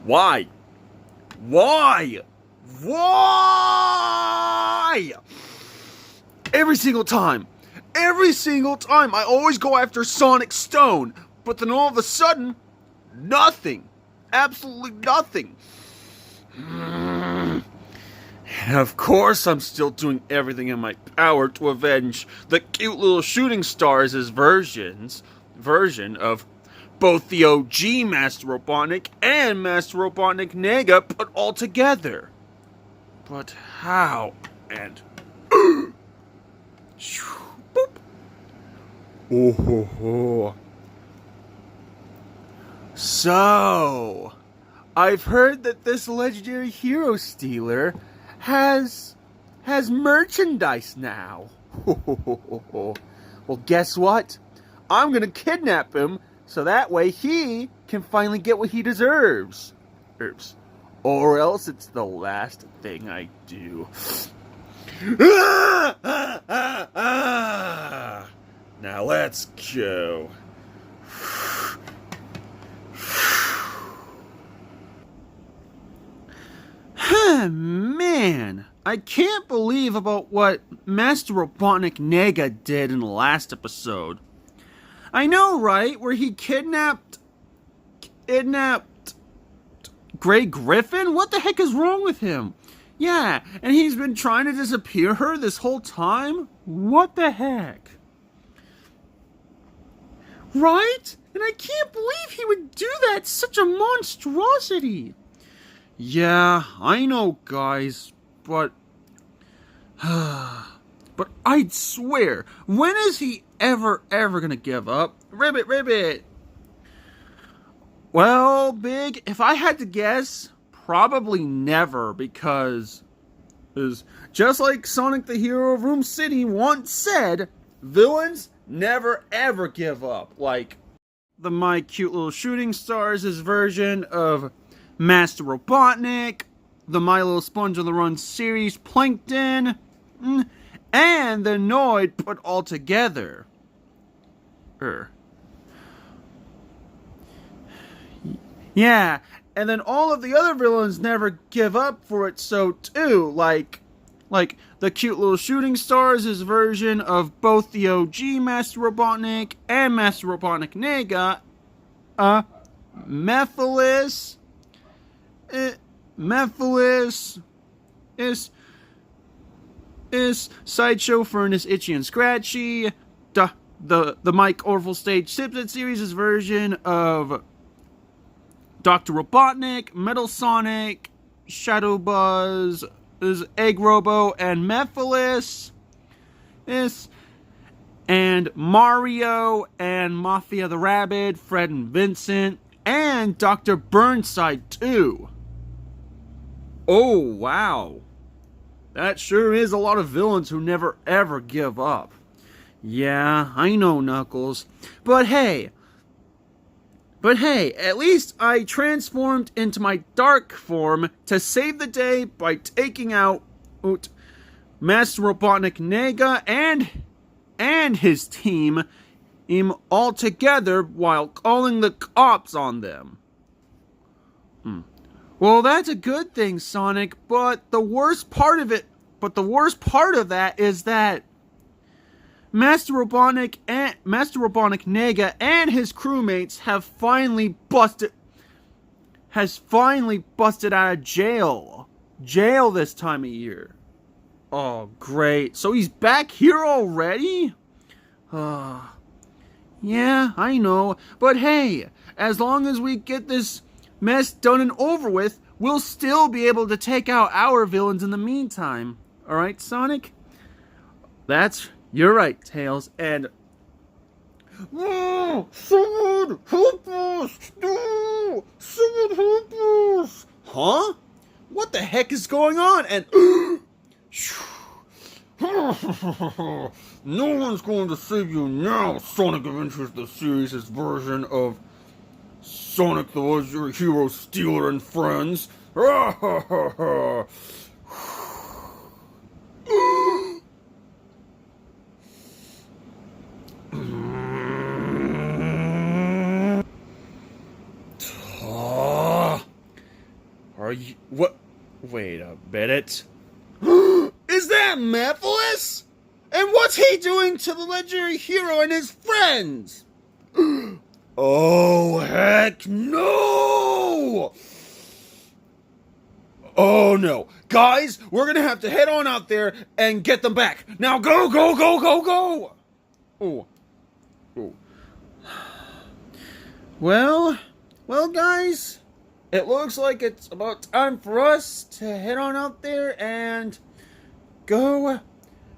Why? Why? Why? Every single time, I always go after Sonic Stone, but then all of a sudden, nothing. Absolutely nothing. And of course, I'm still doing everything in my power to avenge the cute little shooting stars' version of both the OG Master Robotnik and Master Robotnik Nega put all together. But how? And boop. Oh ho ho. So, I've heard that this legendary hero stealer has merchandise now. Well, guess what? I'm gonna kidnap him so that way he can finally get what he deserves. Or else it's the last thing I do. Now let's go. Man, I can't believe about what Master Robotnik Nega did in the last episode. I know, right? Where he kidnapped Grey Griffin? What the heck is wrong with him? Yeah, and he's been trying to disappear her this whole time? What the heck? Right? And I can't believe he would do that! Such a monstrosity! Yeah, I know, guys, but I'd swear, when is he ever gonna give up? Ribbit! Well, Big, if I had to guess, probably never, because just like Sonic the Hero of Room City once said, villains never ever give up. Like the My Cute Little Shooting Stars' version of Master Robotnik, the My Little Sponge on the Run series Plankton, and the Noid put all together. Yeah, and then all of the other villains never give up for it, so too, like the Cute Little Shooting Stars' version of both the OG Master Robotnik and Master Robotnik Nega, Mephiles is Sideshow Furnace Itchy and Scratchy, the Mike Orville Stage Simpson series' version of Dr. Robotnik, Metal Sonic, Shadow Buzz, Egg Robo, and Mephiles, and Mario, and Mafia the Rabbit, Fred and Vincent, and Dr. Burnside too. Oh, wow. That sure is a lot of villains who never ever give up. Yeah, I know, Knuckles. But hey, at least I transformed into my dark form to save the day by taking out Master Robotnik Nega and his team all together while calling the cops on them. Well, that's a good thing, Sonic, but the worst part of that is that Master Robotnik Nega and his crewmates have finally busted out of jail this time of year. Oh, great. So he's back here already? Yeah, I know. But hey, as long as we get this mess done and over with, we'll still be able to take out our villains in the meantime. Alright, Sonic? You're right, Tails, and someone help us! No! Someone help us! Huh? What the heck is going on? And no one's going to save you now, Sonic Adventures the series' version of Sonic the Legendary Hero Stealer and Friends. Are you... What? Wait a minute. Is that Mephiles? And what's he doing to the legendary hero and his friends? Oh, heck no! Oh, no. Guys, we're gonna have to head on out there and get them back. Now go, go, go, go, go! Oh. Oh. Well, guys, it looks like it's about time for us to head on out there and go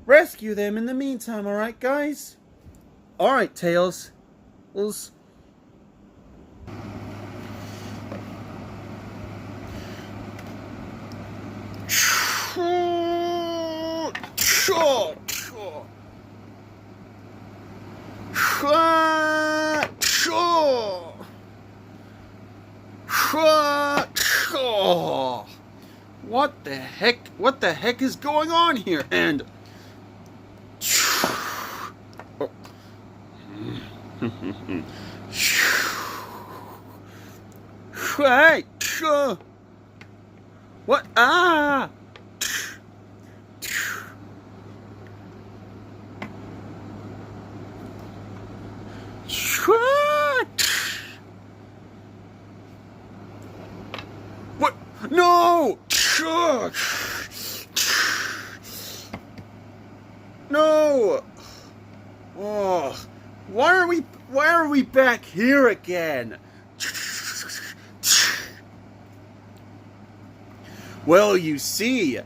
rescue them in the meantime, alright, guys? Alright, Tails. What the heck is going on here? And hey, what? Ah! What? No! No! Oh, why are we back here again? Well, you see,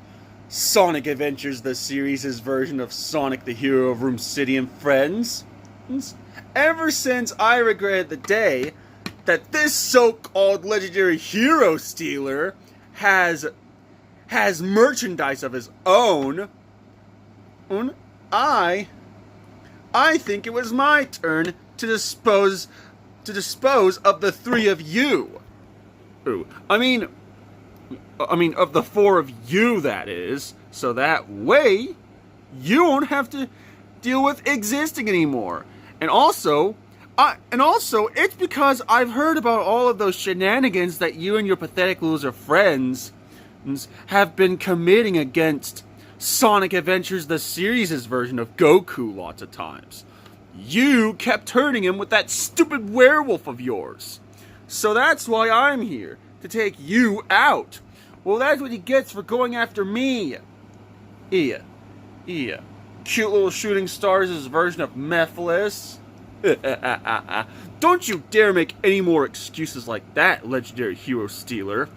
Sonic Adventures the series' version of Sonic the Hero of Room City and Friends. Ever since I regretted the day that this so-called legendary hero stealer has merchandise of his own, I think it was my turn to dispose of the three of you. Ooh, I mean of the four of you, that is, so that way you won't have to deal with existing anymore. And also, it's because I've heard about all of those shenanigans that you and your pathetic loser friends have been committing against Sonic Adventures the series' version of Goku lots of times. You kept hurting him with that stupid werewolf of yours. So that's why I'm here, to take you out. Well, that's what he gets for going after me. Yeah. Cute little shooting stars' version of Mephiles. Don't you dare make any more excuses like that, legendary hero stealer.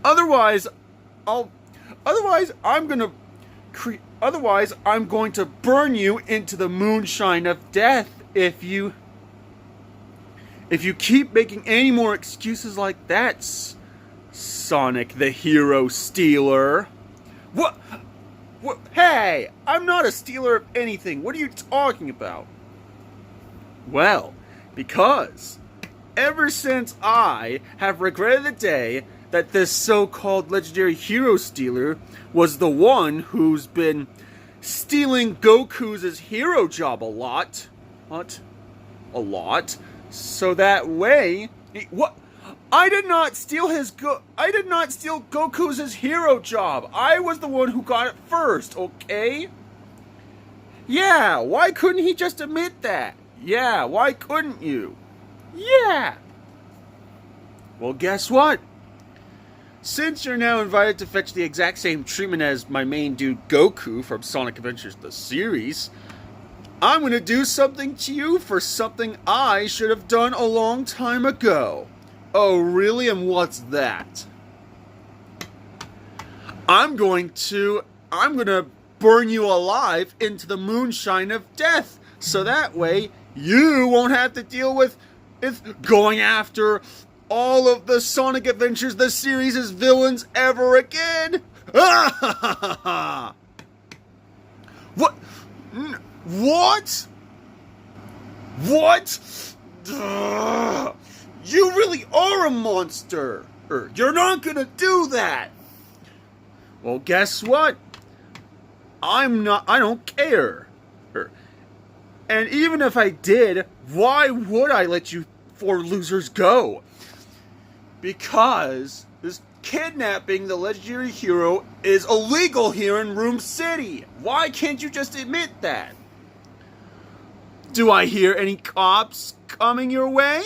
Otherwise, I'm going to burn you into the moonshine of death if you keep making any more excuses like that, Sonic the hero stealer. What? Hey, I'm not a stealer of anything. What are you talking about? Well, because ever since I have regretted the day that this so-called legendary hero stealer was the one who's been stealing Goku's hero job a lot, so that way, what? I did not steal Goku's hero job. I was the one who got it first, okay? Yeah, why couldn't he just admit that? Yeah, why couldn't you? Yeah. Well, guess what? Since you're now invited to fetch the exact same treatment as my main dude Goku from Sonic Adventures the series, I'm gonna do something to you for something I should have done a long time ago. Oh, really? And what's that? I'm gonna burn you alive into the moonshine of death, so that way you won't have to deal with going after all of the Sonic Adventures the series' villains ever again. What? What? What? You really are a monster. You're not gonna do that. Well, guess what? I don't care. And even if I did, why would I let you four losers go? Because kidnapping the legendary hero is illegal here in Room City. Why can't you just admit that? Do I hear any cops coming your way?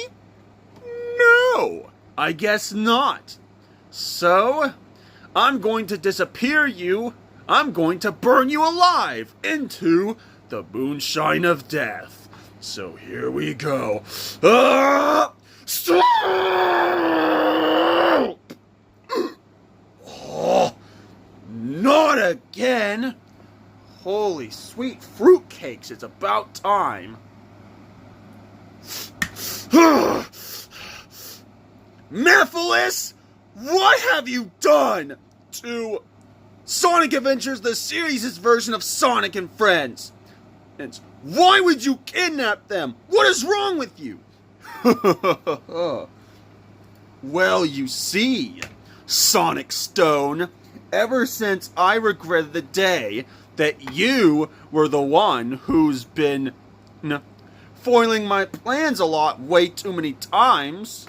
No, I guess not. So, I'm going to disappear you. I'm going to burn you alive into the moonshine of death. So here we go. Stop! Oh, not again. Holy sweet fruitcakes, it's about time. Mephiles, what have you done to Sonic Adventures the series' version of Sonic and Friends? And why would you kidnap them? What is wrong with you? Well, you see, Sonic Stone, ever since I regretted the day that you were the one who's been foiling my plans a lot way too many times,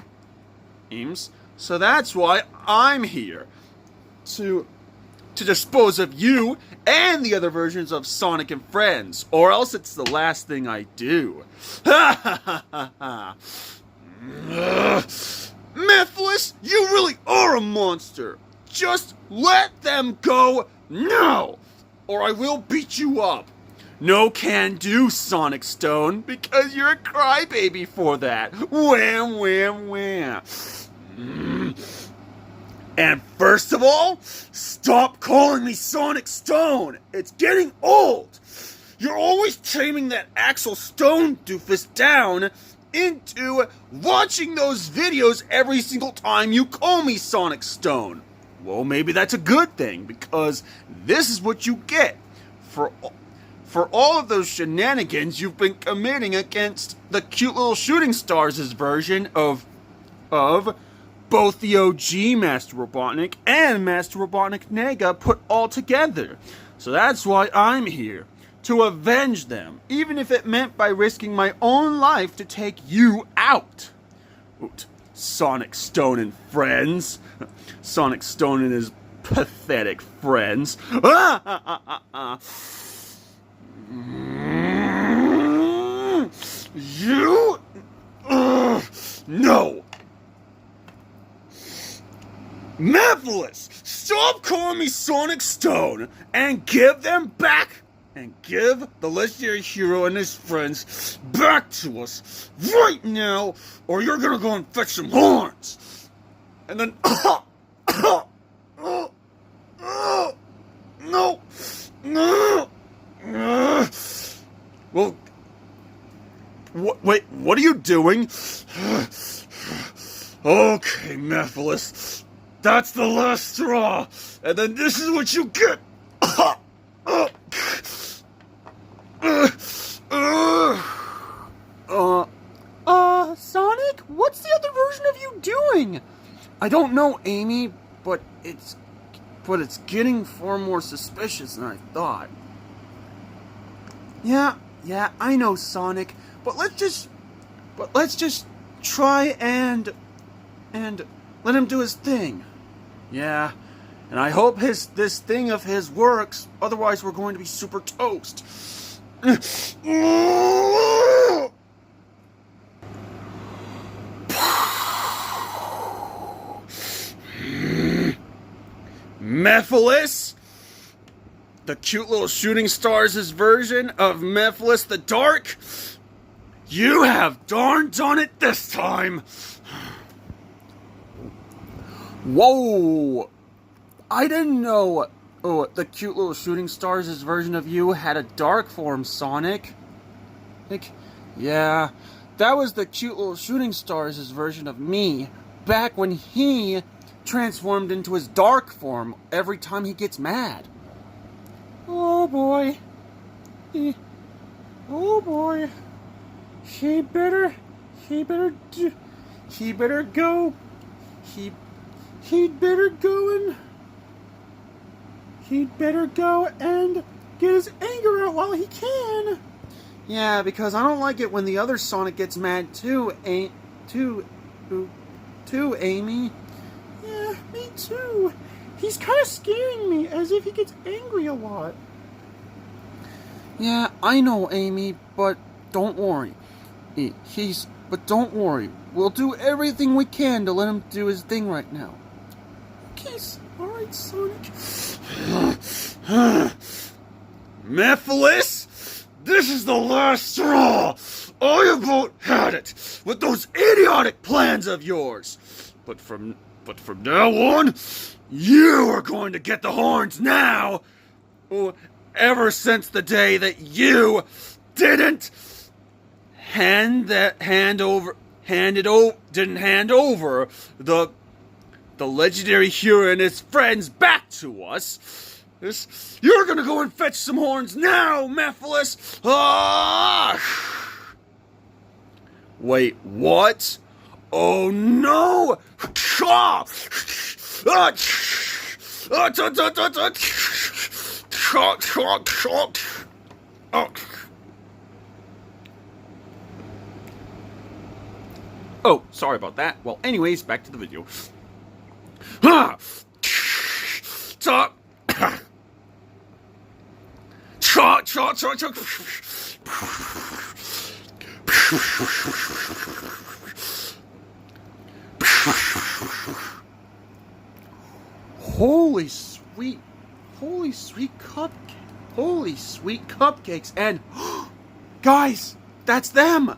so that's why I'm here, to dispose of you and the other versions of Sonic and Friends, or else it's the last thing I do. Mephiles, you really are a monster. Just let them go now, or I will beat you up. No can do, Sonic Stone, because you're a crybaby for that. Wham, wham, wham. And first of all, stop calling me Sonic Stone. It's getting old. You're always taming that Axel Stone doofus down into watching those videos every single time you call me Sonic Stone. Well, maybe that's a good thing, because this is what you get for all of those shenanigans you've been committing against the cute little shooting stars' version of both the OG Master Robotnik and Master Robotnik Nega put all together. So that's why I'm here, to avenge them, even if it meant by risking my own life to take you out. Sonic Stone and friends. Sonic Stone and his pathetic friends. You? No! Mephiles, stop calling me Sonic Stone and give them back, and give the legendary hero and his friends back to us right now, or you're gonna go and fetch some horns. And then, no. Well, wait, what are you doing? Okay, Mephiles, that's the last straw, and then this is what you get. Sonic, what's the other version of you doing? I don't know, Amy, but it's getting far more suspicious than I thought. Yeah, I know, Sonic, but let's just try and let him do his thing. Yeah, and I hope this thing of his works, otherwise we're going to be super toast. Mephiles, the cute little shooting stars' version of Mephiles the Dark, you have darn done it this time. Whoa, I didn't know the cute little shooting stars' version of you had a dark form, Sonic. Yeah, that was the cute little shooting stars' version of me back when he transformed into his dark form every time he gets mad. Oh boy. Oh boy. He better go. He'd better go and get his anger out while he can. Yeah, because I don't like it when the other Sonic gets mad too, Amy. Yeah, me too. He's kind of scaring me, as if he gets angry a lot. Yeah, I know, Amy, but don't worry. But don't worry. We'll do everything we can to let him do his thing right now. Okay, alright, Sonic. Mephiles, this is the last straw. I about had it with those idiotic plans of yours. But from now on, you are going to get the horns now. Oh, ever since the day that you didn't hand over the legendary hero and his friends back to us. You're gonna go and fetch some horns now, Mephiles! Ah! Wait, what? Oh no! Oh, sorry about that. Well, anyways, back to the video. Holy sweet cupcakes, and guys, that's them!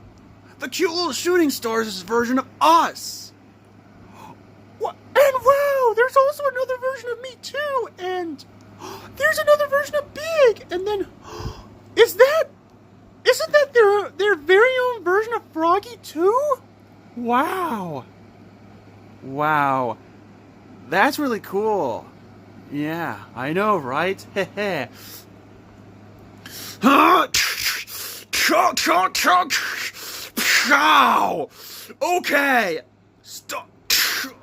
The cute little shooting stars' version of us! What? And wow, there's also another version of me too, and there's another version of Big, and then isn't that their very own version of Froggy too? Wow. Wow. That's really cool. Yeah, I know, right? Heh. Okay. Stop.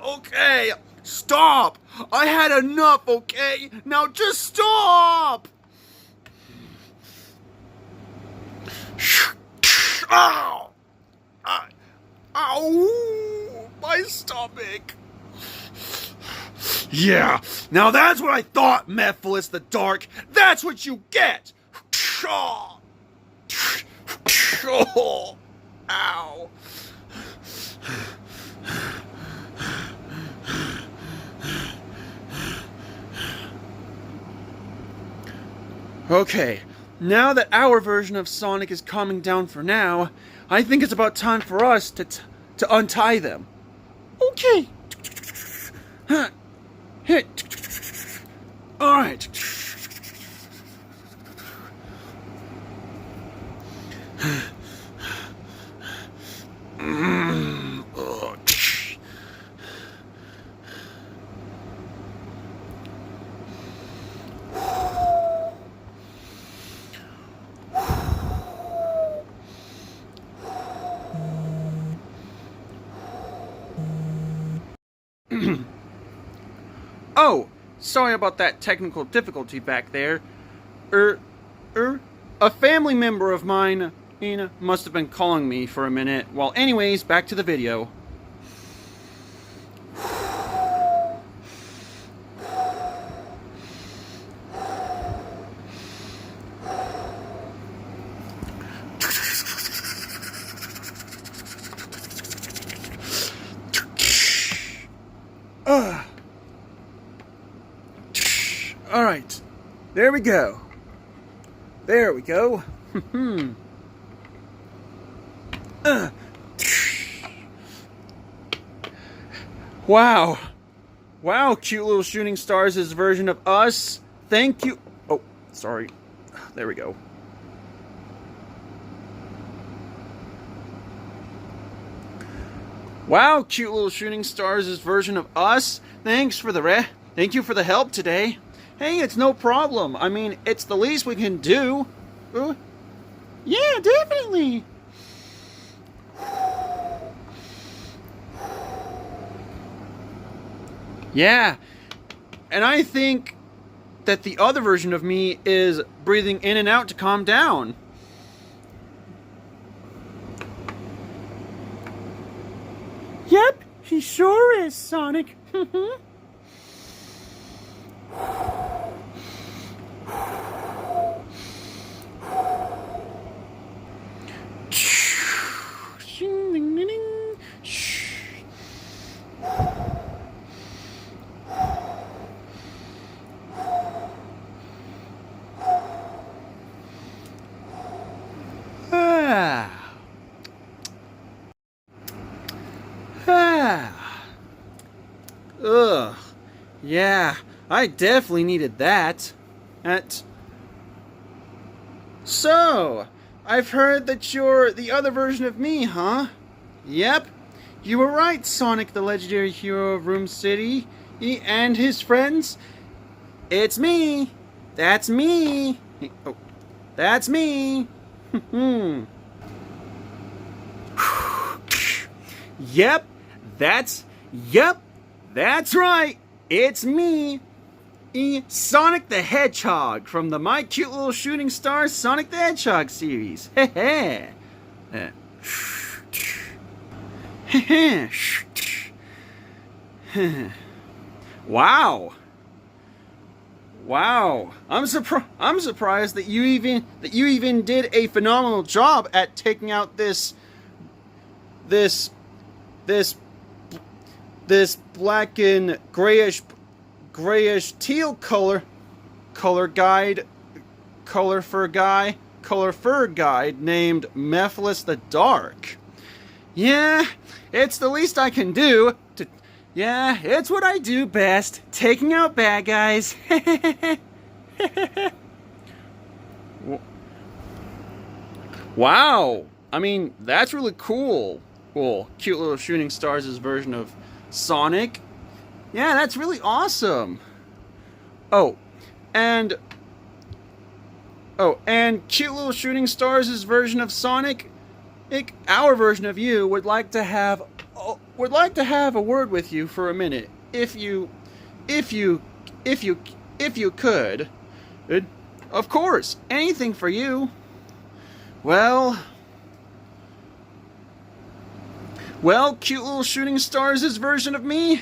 Okay. Stop. I had enough, okay? Now just stop. Ow. Ow. My stomach. Yeah, now that's what I thought, Mephiles the Dark. That's what you get. Ow. Okay, now that our version of Sonic is calming down for now, I think it's about time for us to untie them. Okay. Alright. Oh, sorry about that technical difficulty back there. A family member of mine, must have been calling me for a minute. Well, anyways, back to the video. Alright, there we go. There we go. Wow. Wow, cute little shooting stars' version of us. Thank you. Oh, sorry. There we go. Wow, cute little shooting stars' version of us. Thank you for the help today. Hey, it's no problem. I mean, it's the least we can do. Yeah, definitely. Yeah, and I think that the other version of me is breathing in and out to calm down. Yep, he He sure is, Sonic. Ugh. Yeah, I definitely needed that. So, I've heard that you're the other version of me, huh? Yep. You were right, Sonic, the legendary hero of Room City, and his friends. It's me. That's me. Oh, that's me. Yep. That's right. It's me. Sonic the Hedgehog from the My Cute Little Shooting Stars Sonic the Hedgehog series. Heh. Wow. I'm surprised that you even did a phenomenal job at taking out this black and grayish teal color fur guide named Mephiles the Dark. Yeah, it's the least I can do. Yeah, it's what I do best, taking out bad guys. Wow, I mean, that's really cool. Well, Cute Little Shooting Stars' version of Sonic. Yeah, that's really awesome. And Cute Little Shooting Stars' version of Sonic, our version of you would like to have a word with you for a minute, if you could. Of course, anything for you. Well, Cute Little Shooting Stars' version of me,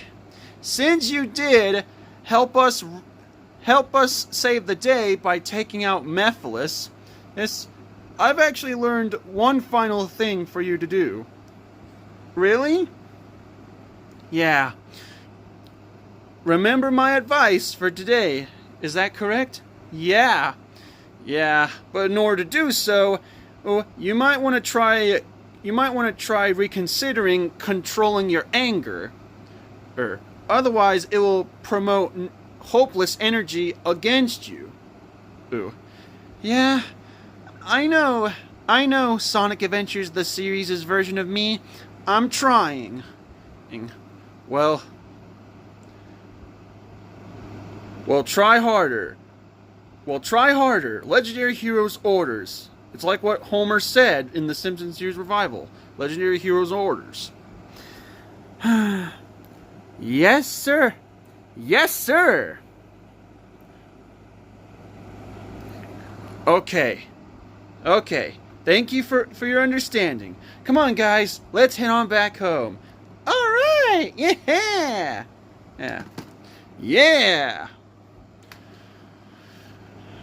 since you did help us save the day by taking out Mephiles, I've actually learned one final thing for you to do. Really? Yeah. Remember my advice for today, is that correct? Yeah. But in order to do so, you might want to try reconsidering controlling your anger. Otherwise, it will promote hopeless energy against you. Yeah, I know Sonic Adventures the series' version of me. I'm trying. Well, try harder. Legendary Heroes orders. It's like what Homer said in the Simpsons series revival. Legendary Heroes orders. Yes, sir. Okay. Thank you for your understanding. Come on, guys. Let's head on back home. All right. Yeah.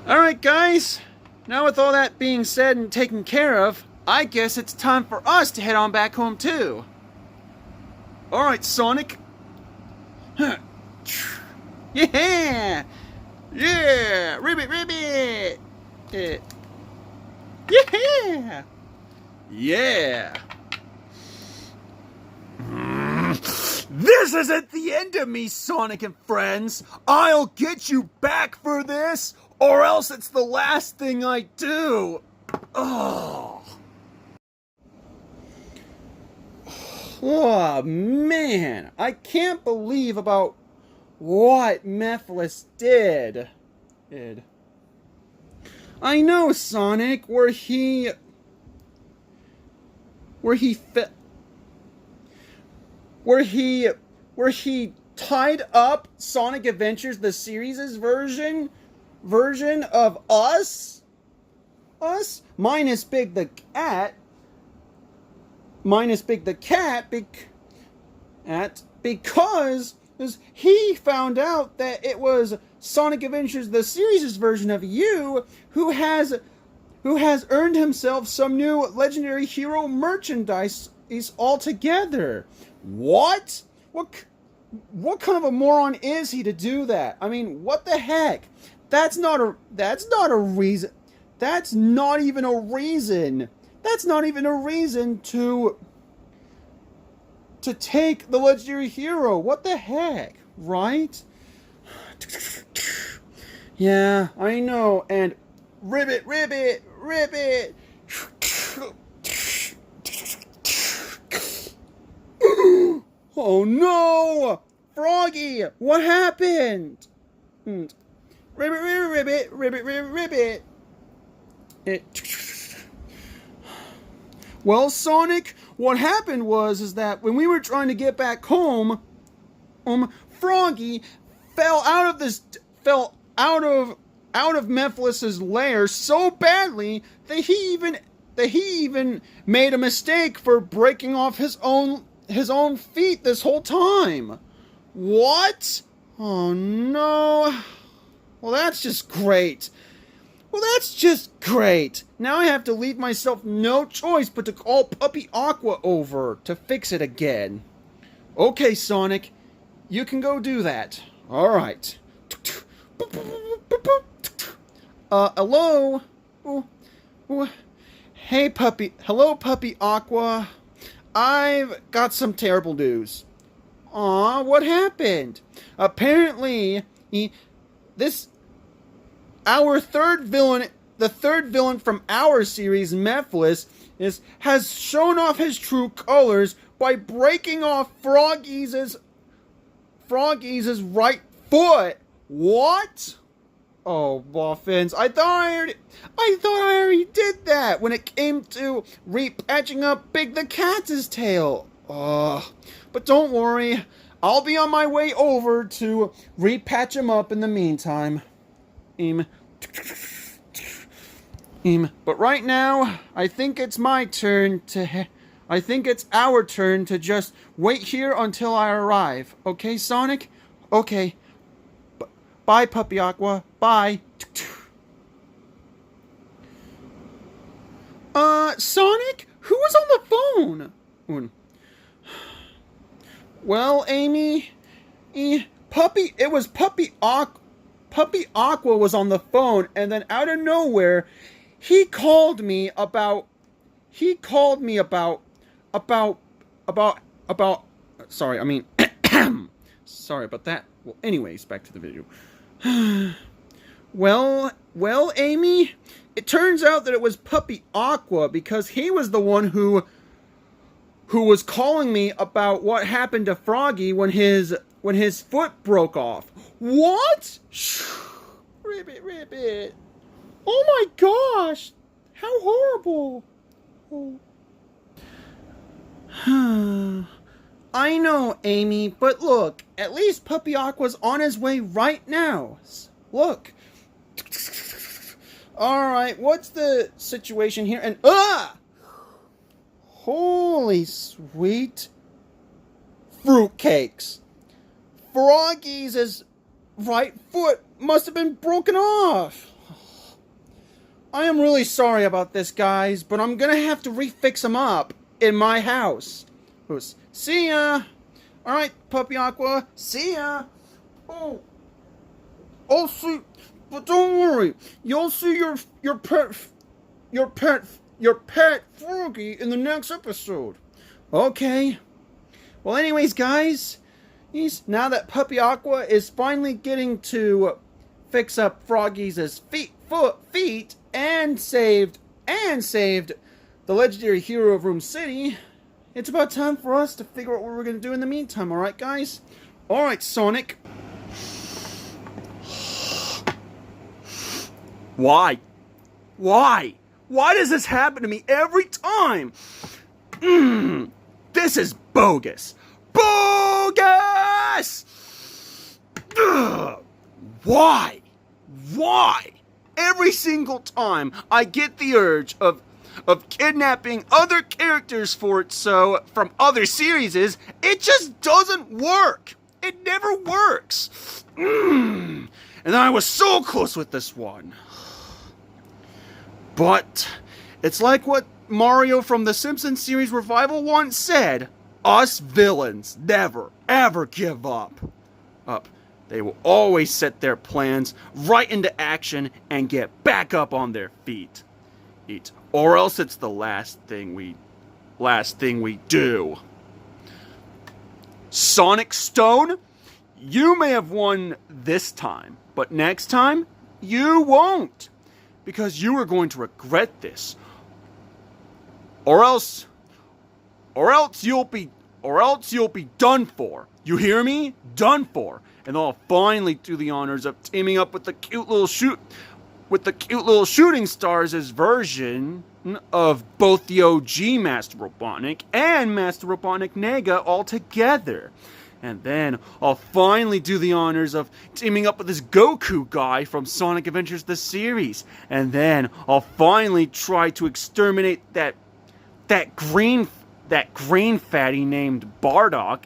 All right, guys. Now with all that being said and taken care of, I guess it's time for us to head on back home too. All right, Sonic. Yeah. Ribbit. Yeah. This isn't the end of me, Sonic and friends. I'll get you back for this, or else it's the last thing I do. Oh man, I can't believe about what Mephiles did. I know, Sonic, where he tied up Sonic Adventures the series' version of us minus Big the Cat because he found out that it was Sonic Adventures the series' version of you who has earned himself some new legendary hero merchandise altogether. What? What kind of a moron is he to do that? I mean, what the heck? That's not a reason. That's not even a reason. That's not even a reason to take the legendary hero. What the heck, right? Yeah, I know. And ribbit, ribbit, ribbit. Oh no! Froggy, what happened? Ribbit, ribbit, ribbit, ribbit, ribbit, ribbit. Well, Sonic, what happened is that when we were trying to get back home, Froggy fell out of Mephiles' lair so badly that he even made a mistake for breaking off his own feet this whole time. What? Oh no. Well, that's just great. Now I have to leave myself no choice but to call Puppy Aqua over to fix it again. Okay, Sonic, you can go do that. Alright. Hello? Hey, Hello, Puppy Aqua. I've got some terrible news. Aw, what happened? Apparently, our third villain, the third villain from our series, Mephiles, has shown off his true colors by breaking off Froggy's right foot. What? Oh, Boffins, I thought I already did that when it came to repatching up Big the Cat's tail. But don't worry, I'll be on my way over to repatch him up in the meantime. But right now, I think it's our turn to just wait here until I arrive. Okay, Sonic? Okay. Bye, Puppy Aqua. Bye. Sonic? Who was on the phone? Well, Amy, it was Puppy Aqua. Puppy Aqua was on the phone, and then out of nowhere, he called me about. Sorry, I mean, sorry about that. Well, anyways, back to the video. Well, Amy, it turns out that it was Puppy Aqua because he was the one who was calling me about what happened to Froggy when his foot broke off. What? Ribbit. Oh my gosh! How horrible! Oh. I know, Amy, but look, at least Puppy Aqua's on his way right now. Look. Alright, what's the situation here? And, holy sweet fruitcakes. Froggy's right foot must have been broken off. I am really sorry about this, guys, but I'm gonna have to refix him up in my house. See ya. Alright, Puppy Aqua. See ya. Oh, see. But don't worry. You'll see your pet Froggy in the next episode. Okay. Well, anyways, guys, now that Puppy Aqua is finally getting to fix up Froggy's feet and saved the legendary hero of Room City, it's about time for us to figure out what we're going to do in the meantime, alright, guys? Alright, Sonic. Why? Why does this happen to me every time? This is bogus. Bogus! Ugh. Why? Every single time I get the urge of of kidnapping other characters from other series, it just doesn't work. It never works. And I was so close with this one. But it's like what Mario from the Simpsons series revival once said, us villains never, ever give up. They will always set their plans right into action and get back up on their feet. Or else it's the last thing we do. Sonic Stone, you may have won this time, but next time you won't, because you are going to regret this. Or else you'll be done for. You hear me? Done for. And I'll finally do the honors of teaming up with the cute little shooting stars' version of both the OG Master Robotnik and Master Robotnik Nega all together. And then I'll finally do the honors of teaming up with this Goku guy from Sonic Adventures the series. And then I'll finally try to exterminate that green fatty named Bardock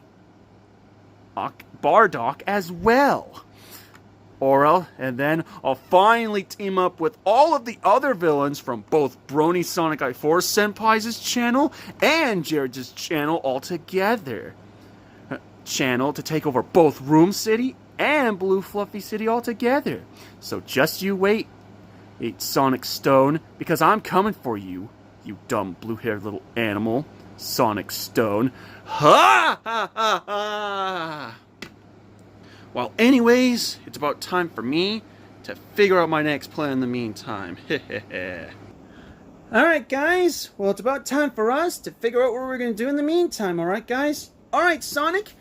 as well. And then I'll finally team up with all of the other villains from both Brony Sonic I4 Senpai's channel and Jared's channel all together. Channel to take over both Room City and Blue Fluffy City all together. So just you wait, Sonic Stone, because I'm coming for you, you dumb blue-haired little animal. Sonic Stone. Ha ha ha ha! Well, anyways, it's about time for me to figure out my next plan in the meantime. Alright, guys. Well, it's about time for us to figure out what we're going to do in the meantime. Alright, guys? Alright, Sonic.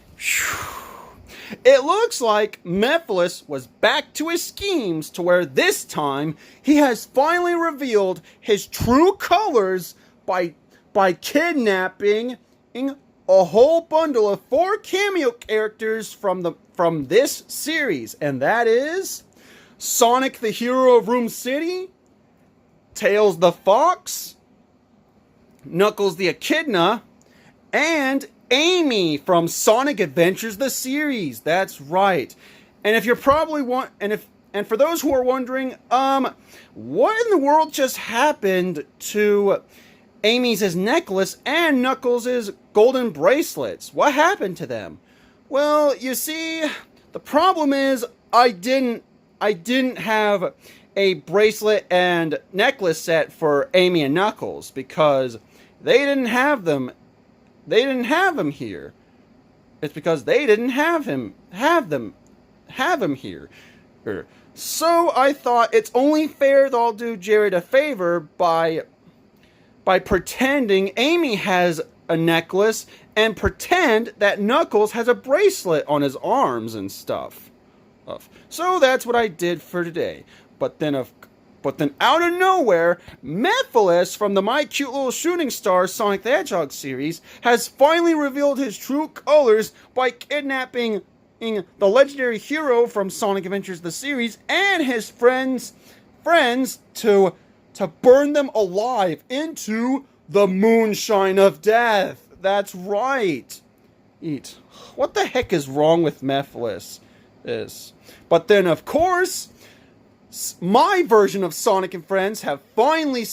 It looks like Mephiles was back to his schemes, to where this time he has finally revealed his true colors by kidnapping a whole bundle of 4 cameo characters from this series, and that is Sonic the Hero of Room City, Tails the Fox, Knuckles the Echidna, and Amy from Sonic Adventures the series. That's right. And if you're probably and for those who are wondering, what in the world just happened to Amy's necklace and Knuckles' golden bracelets? What happened to them? Well, you see, the problem is I didn't have a bracelet and necklace set for Amy and Knuckles because they didn't have them. They didn't have him here. It's because they didn't have him here. So I thought it's only fair that I'll do Jared a favor by pretending Amy has a necklace and pretend that Knuckles has a bracelet on his arms and stuff. So that's what I did for today. But then out of nowhere, Mephiles from the My Cute Little Shooting Star Sonic the Hedgehog series has finally revealed his true colors by kidnapping the legendary hero from Sonic Adventures the series and his friends to burn them alive into the moonshine of death. That's right. What the heck is wrong with Mephiles? But then, of course, my version of Sonic and Friends have finally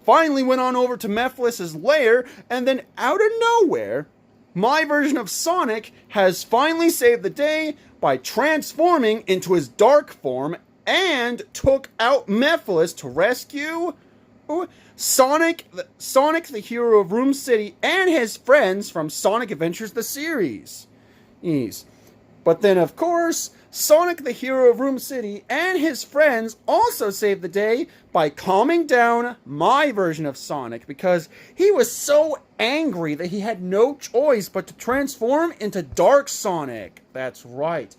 went on over to Mephiles' lair, and then out of nowhere, my version of Sonic has finally saved the day by transforming into his dark form and took out Mephiles to rescue Sonic the Hero of Room City and his friends from Sonic Adventures the series. But then, of course, Sonic the Hero of Room City and his friends also saved the day by calming down my version of Sonic because he was so angry that he had no choice but to transform into Dark Sonic. That's right.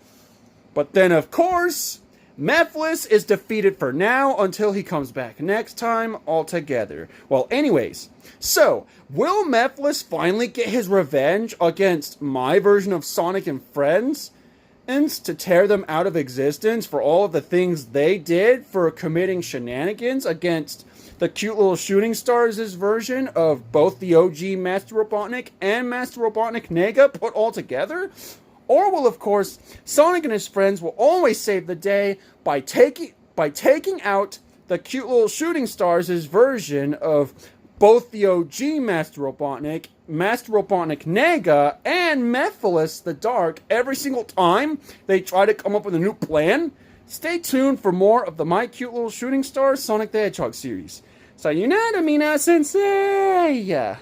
But then, of course, Mephiles is defeated for now until he comes back next time altogether. Well, anyways, so will Mephiles finally get his revenge against my version of Sonic and Friends? And to tear them out of existence for all of the things they did for committing shenanigans against the cute little shooting stars' version of both the OG Master Robotnik and Master Robotnik Nega put all together? Or will, of course, Sonic and his friends will always save the day by taking out the cute little shooting stars' version of both the OG Master Robotnik Nega, and Mephiles the Dark every single time they try to come up with a new plan? Stay tuned for more of the My Cute Little Shooting Stars Sonic the Hedgehog series. Sayonara, Mina Sensei!